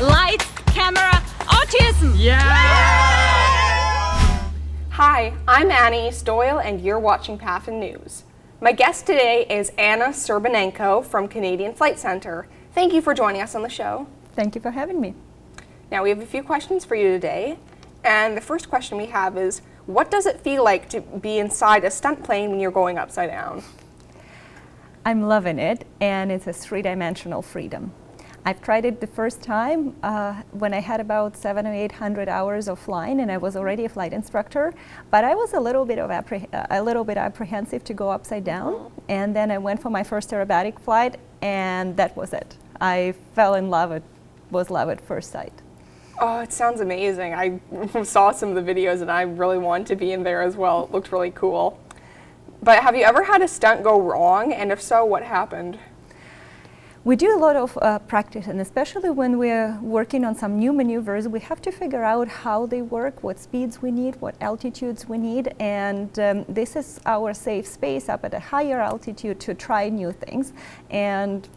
Lights, Camera Autism! Yeah! Hi, I'm Anais Doyle and you're watching Pathin News. My guest today is Anna Serbinenko from Canadian Flight Center. Thank you for joining us on the show. Thank you for having me. Now we have a few questions for you today. And the first question we have is, what does it feel like to be inside a stunt plane when you're going upside down? I'm loving it, and it's a three-dimensional freedom. I've tried it the first time when I had about 700 or 800 hours of flying, and I was already a flight instructor. But I was a little bit apprehensive to go upside down, and then I went for my first aerobatic flight, and that was it. I fell in love. It was love at first sight. Oh, it sounds amazing. I saw some of the videos, and I really wanted to be in there as well. It looked really cool. But have you ever had a stunt go wrong, and if so, what happened? We do a lot of practice, and especially when we're working on some new maneuvers, we have to figure out how they work, what speeds we need, what altitudes we need, and this is our safe space up at a higher altitude to try new things. And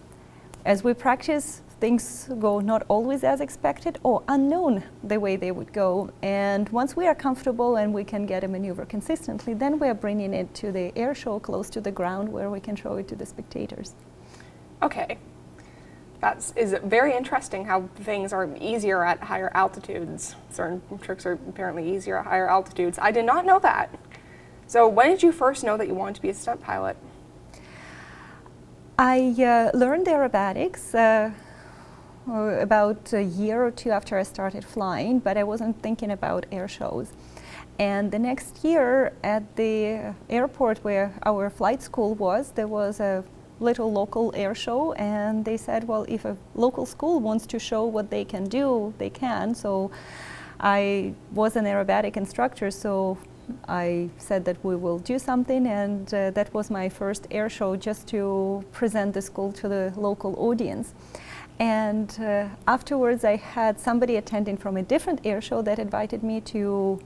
as we practice, things go not always as expected or unknown the way they would go. And once we are comfortable and we can get a maneuver consistently, then we are bringing it to the air show close to the ground where we can show it to the spectators. Okay. That is very interesting how things are easier at higher altitudes. Certain tricks are apparently easier at higher altitudes. I did not know that. So when did you first know that you wanted to be a stunt pilot? I learned aerobatics about a year or two after I started flying, but I wasn't thinking about air shows. And the next year at the airport where our flight school was, there was a little local air show, and they said, well, if a local school wants to show what they can do, they can. So I was an aerobatic instructor, so I said that we will do something, and that was my first air show, just to present the school to the local audience. And afterwards I had somebody attending from a different air show that invited me to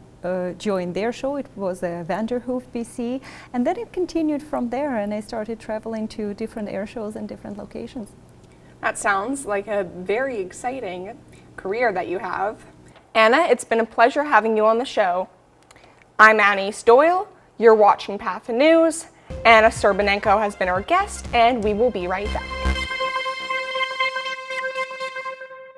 join their show. It was Vanderhoof, BC, and then it continued from there, and I started traveling to different air shows in different locations. That sounds like a very exciting career that you have. Anna, it's been a pleasure having you on the show. I'm Anais Doyle. You're watching Pathin News. Anna Serbinenko has been our guest, and we will be right back.